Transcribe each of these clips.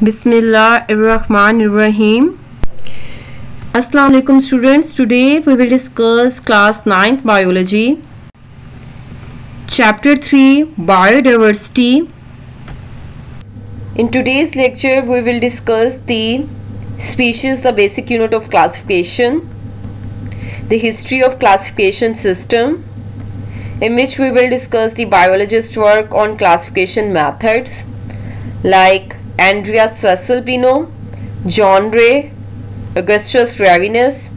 Bismillahirrahmanirrahim. Assalamu alaikum students. Today we will discuss class 9th biology. Chapter 3 Biodiversity. In today's lecture we will discuss the species, the basic unit of classification, the history of classification system, in which we will discuss the biologist's work on classification methods like Andreas Cecil Pinot, John Ray, Augustus Ravenus,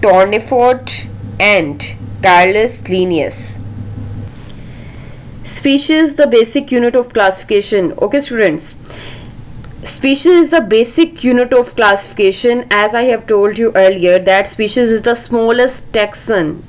Tournefort, and Carolus Linnaeus. Species, the basic unit of classification. Okay students, species is the basic unit of classification. As I have told you earlier that species is the smallest taxon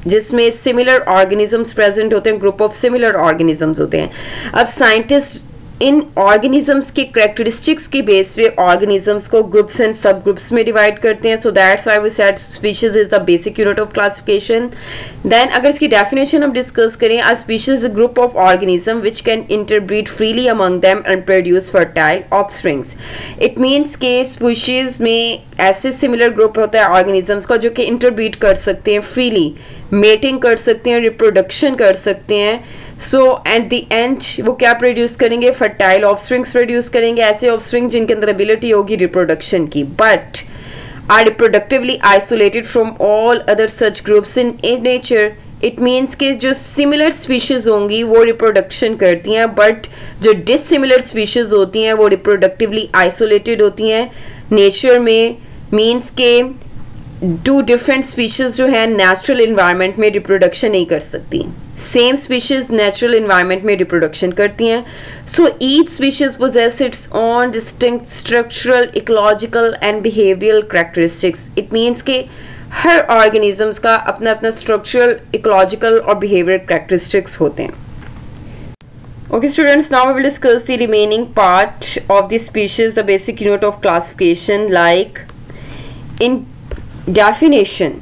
जिसमें similar organisms present होते हैं, group of similar organisms होते हैं. अब scientist इन organisms के characteristics के base पे ऑर्गेनिजम्स को ग्रुप्स एंड सब ग्रुप्स में डिवाइड करते हैं. So that's why we said species is the basic unit of classification. Then अगर इसकी डेफिनेशन हम डिस्कस करें, a species is a group of organism which can interbreed freely among them and produce fertile offsprings. It means के species में ऐसे similar group होता है organisms का जो कि इंटरब्रीड कर सकते हैं, फ्रीली मेटिंग कर सकते हैं, रिप्रोडक्शन कर सकते हैं. सो एट द एंड वो क्या प्रोड्यूस करेंगे? फर्टाइल ऑफस्प्रिंग्स प्रोड्यूस करेंगे, ऐसे ऑफस्प्रिंग जिनके अंदर एबिलिटी होगी रिप्रोडक्शन की, but are reproductively isolated from all other such groups in nature. It means के जो सिमिलर स्पीशीज होंगी वो रिप्रोडक्शन करती हैं, बट जो डिसिमिलर स्पीशीज होती हैं वो रिप्रोडक्टिवली आइसोलेटेड होती हैं नेचर में. मीन्स के टू डिफरेंट स्पीशीज जो है नेचुरल इन्वायरमेंट में रिप्रोडक्शन नहीं कर सकती, सेम स्पीशीज नेचुरल इन्वायरमेंट में रिप्रोडक्शन करती हैं. So each species possess its own distinct structural, ecological and behavioural characteristics. It means के हर ऑर्गेनिजम्स का अपना अपना स्ट्रक्चरल, इकोलॉजिकल और बिहेवियर कैरेक्टरिस्टिक्स होते हैं. Okay students, now we will discuss the remaining part of the species, the basic unit of classification. Like in definition,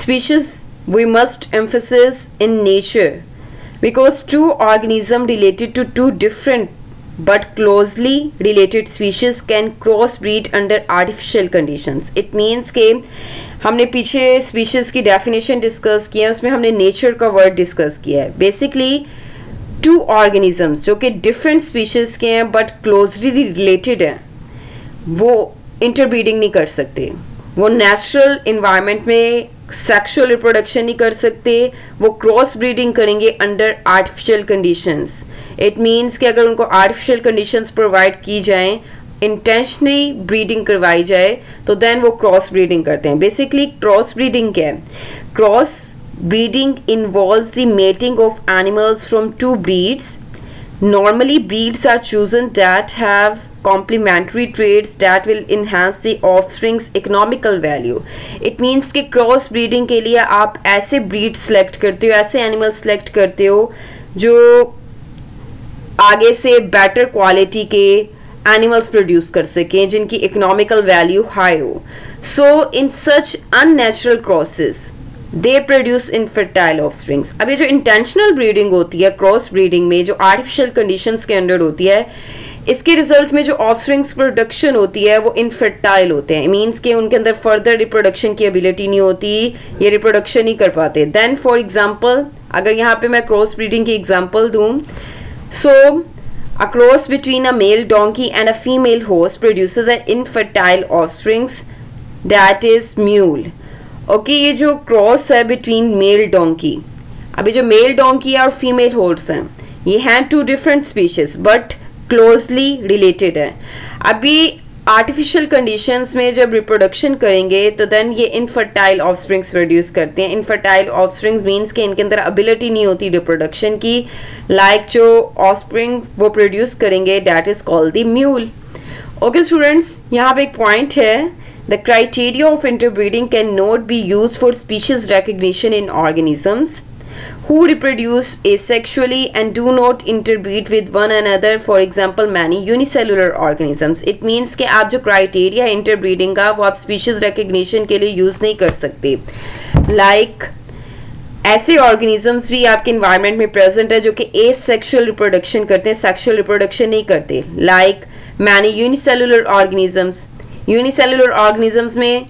species we must emphasize in nature because two organisms related to two different but closely related species can crossbreed under artificial conditions. It means के हमने पीछे species की definition discuss किया है, उसमें हमने nature का word discuss किया है. Basically two organisms जो कि different species के हैं but closely related हैं, वो interbreeding नहीं कर सकते, वो नेचुरल इन्वायरमेंट में सेक्सुअल रिप्रोडक्शन नहीं कर सकते, वो क्रॉस ब्रीडिंग करेंगे under artificial conditions. It means कि अगर उनको आर्टिफिशियल कंडीशंस प्रोवाइड की जाएं, इंटेंशनली ब्रीडिंग करवाई जाए, तो देन वो क्रॉस ब्रीडिंग करते हैं. बेसिकली क्रॉस ब्रीडिंग क्या है? Cross breeding involves the mating of animals from two breeds. Normally breeds are chosen that have complementary traits that will enhance the offspring's economical value. It means कि cross breeding के लिए आप ऐसे breed select करते हो, ऐसे animal select करते हो जो आगे से बेटर क्वालिटी के एनिमल्स प्रोड्यूस कर सकें, जिनकी इकोनॉमिकल वैल्यू हाई हो. So in such unnatural crosses they produce infertile offsprings. अब ये जो इंटेंशनल ब्रीडिंग होती है, क्रॉस ब्रीडिंग में जो आर्टिफिशियल कंडीशंस के अंडर होती है, इसके रिजल्ट में जो ऑफस्प्रिंग्स प्रोडक्शन होती है वो इनफर्टाइल होते हैं. मीन्स के उनके अंदर फर्दर रिप्रोडक्शन की एबिलिटी नहीं होती, ये रिप्रोडक्शन नहीं कर पाते. देन फॉर एग्जाम्पल, अगर यहाँ पे मैं क्रॉस ब्रीडिंग की एग्जाम्पल दूँ, सो a cross between a male donkey and a female horse produces an infertile offsprings that is mule. Okay ये जो क्रॉस है बिटवीन मेल डोंकी, अभी जो मेल डोंकी और फीमेल हॉर्स हैं, ये हैं two different species but closely related है. अभी आर्टिफिशियल कंडीशंस में जब रिप्रोडक्शन करेंगे तो देन ये इनफर्टाइल ऑफस्प्रिंग्स प्रोड्यूस करते हैं. इनफर्टाइल ऑफस्प्रिंग्स मीन्स कि इनके अंदर एबिलिटी नहीं होती रिप्रोडक्शन की, लाइक जो ऑफस्प्रिंग वो प्रोड्यूस करेंगे that is called the mule. Okay students, यहाँ पे एक पॉइंट है, the criteria of interbreeding cannot be used for species recognition in organisms who reproduce asexually and do not interbreed with one another. For example, many unicellular organisms. It means कि आप जो criteria interbreeding का वो आप species recognition के लिए use नहीं कर सकते. Like ऐसे ऑर्गेनिजम्स भी आपके इन्वायरमेंट में प्रेजेंट है जो कि एसेक्सुअल रिप्रोडक्शन करते हैं, सेक्सुअल रिप्रोडक्शन नहीं करते. Like many unicellular organisms, unicellular organisms में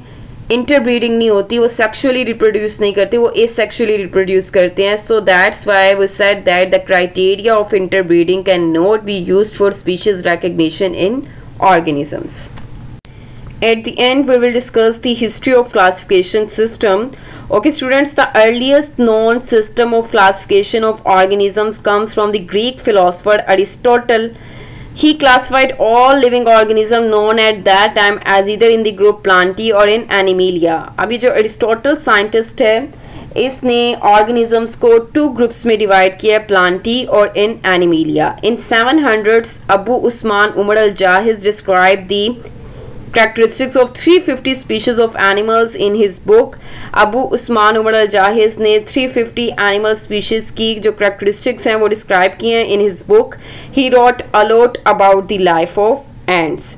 इंटरब्रीडिंग नहीं होती, वो सेक्सुअली रिप्रोड्यूस नहीं करते, वो एसेक्सुअली रिप्रोड्यूस करते हैं. So that's why we said that the criteria of interbreeding can not be used for species recognition in organisms. At the end we will discuss the history of classification system. Okay students, the earliest known system of classification of organisms comes from the Greek philosopher Aristotle. He classified all living organisms known at that time as either in the group Plantae or in Animalia. अभी जो Aristotle scientist है, इसने organisms को 2 groups में divide किया, Plantae और in Animalia. In 700s, Abu Usman Umar al-Jahiz described the characteristics of 350 species of animals in his book. Abu Usman Umar al-Jahiz ने 350 animal species की जो characteristics हैं वो describe किए हैं in his book. He wrote a lot about the life of ants.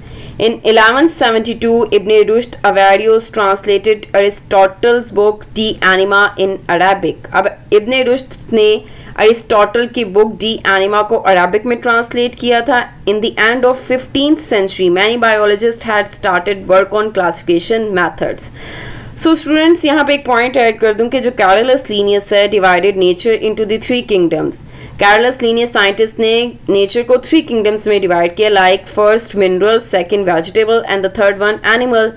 In 1172, Ibn Rushd Averroes translated Aristotle's book De Anima in Arabic. अब Ibn Rushd ने Aristotle की बुक डी एनिमा को Arabic में translate किया था. In the end of 15th century, many biologists had started work on classification methods. So students, यहाँ पे एक पॉइंट ऐड कर दूं कि जो कैरोलस लीनियस है divided nature into the 3 kingdoms. Carolus Linnaeus scientist ने नेचर को 3 किंगडम्स में डिवाइड किया, like first mineral, second vegetable and the third one animal.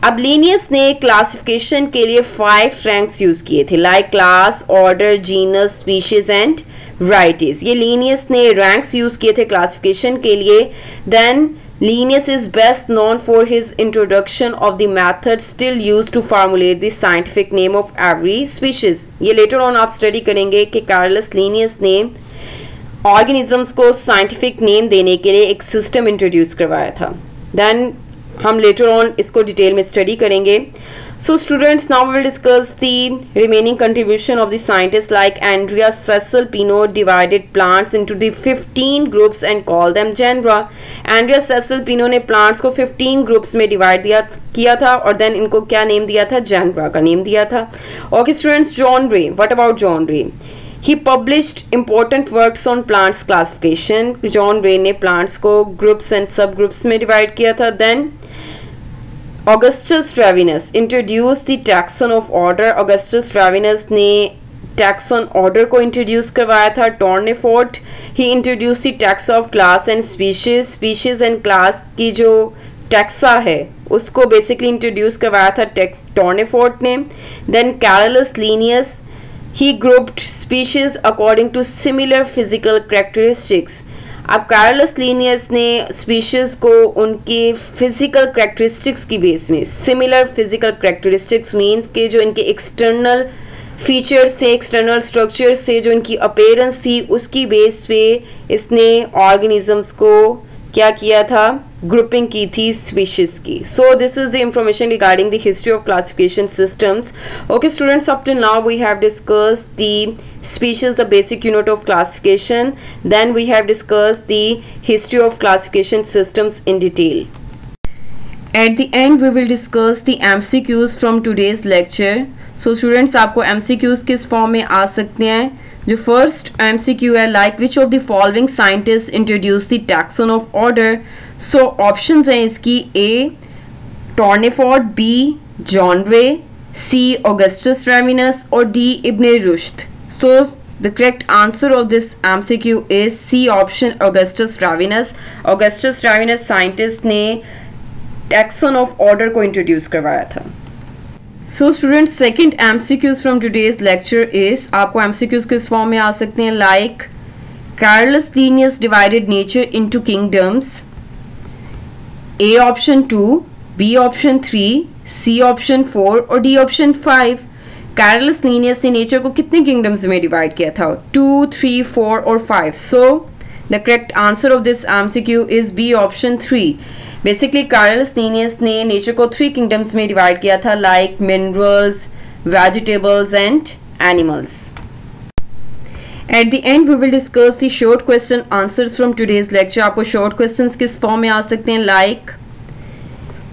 अब लीनियस ने क्लासिफिकेशन के लिए 5 रैंक्स यूज किए थे, like class, order, genus, species and varieties. ये लीनियस ने रैंक्स यूज किए थे क्लासिफिकेशन के लिए. Then Linnaeus is best known for his introduction of the method still used to formulate the scientific name of every species. ये later on आप study करेंगे कि Carolus Linnaeus ने organisms को scientific name देने के लिए एक system introduce करवाया था. Then हम later on इसको detail में study करेंगे. So students, now we will discuss the remaining contribution of the scientists like Andrea Cecil Pinot divided plants into the 15 groups and called them genera. Andrea Cecil Pinot ने plants को 15 groups में divide किया था और then इनको क्या name दिया था, genera का name दिया था. Okay students, John Ray. What about John Ray? He published important works on plants classification. John Ray ने plants को groups and subgroups में divide किया था. Then Augustus Ravenous introduced the taxon of order. Augustus Ravenous ने taxon order को introduce करवाया था. Tournefort, he introduced the taxa of class and species. Species and class की जो taxa है उसको basically introduce करवाया था Tournefort ने. Then Carolus Linnaeus, he grouped species according to similar physical characteristics. अब कैरोलस लीनियस ने स्पीशीज को उनके फिजिकल करेक्टरिस्टिक्स की बेस में, सिमिलर फिजिकल करेक्टरिस्टिक्स मींस के जो इनके एक्सटर्नल फीचर्स से, एक्सटर्नल स्ट्रक्चर से जो इनकी अपीयरेंस थी उसकी बेस पे इसने ऑर्गेनिजम्स को क्या किया था, ग्रुपिंग की थी स्पीशीज की. So this is the information regarding the history of classification systems. Okay students, up till now we have discussed the species, the basic unit of classification. Then we have discussed the history of classification systems in detail. At the end we will discuss the MCQs from today's lecture. So students, आपको MCQs किस form में आ सकते हैं? जो first MCQ है, like which of the following scientists introduced the taxon of order. So options हैं इसकी: A. Tournefort, B. John Ray, C. Augustus Ravenous और D. Ibn Rushd. So the correct answer of this MCQ is C option, Augustus Ravenous. Augustus Ravenous scientist ने taxon of order को introduce करवाया था. So students, second MCQs from today's lecture is, आपको MCQs किस form में आ सकते हैं, like Carolus Linnaeus divided nature into kingdoms. A option 2, B option 3, C option 4 और D option 5. कैरोलस लीनियस ने नेचर को कितने किंगडम्स में डिवाइड किया था, 2, 3, 4 और 5. So the correct answer of this MCQ is B option 3. Basically Carolus Linnaeus ने nature को 3 किंगडम्स में डिवाइड किया था, like minerals, vegetables and animals. At the end we will discuss the short question answers from today's lecture. आपको short questions किस form में आ सकते हैं, like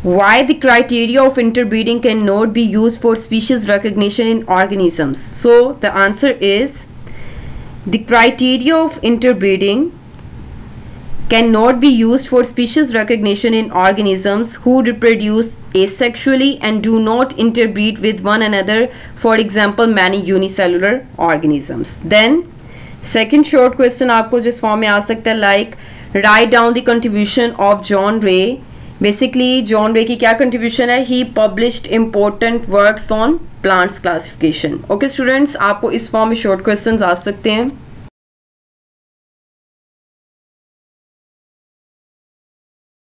why the criteria of interbreeding cannot be used for species recognition in organisms. So the answer is the criteria of interbreeding cannot be used for species recognition in organisms who reproduce asexually and do not interbreed with one another, for example many unicellular organisms. Then second short question आपको जिस form में आ सकता है, like write down the contribution of John Ray. Basically John Ray की क्या contribution है? He published important works on plants classification. Okay students, आपको इस फॉर्म में short questions आ सकते हैं.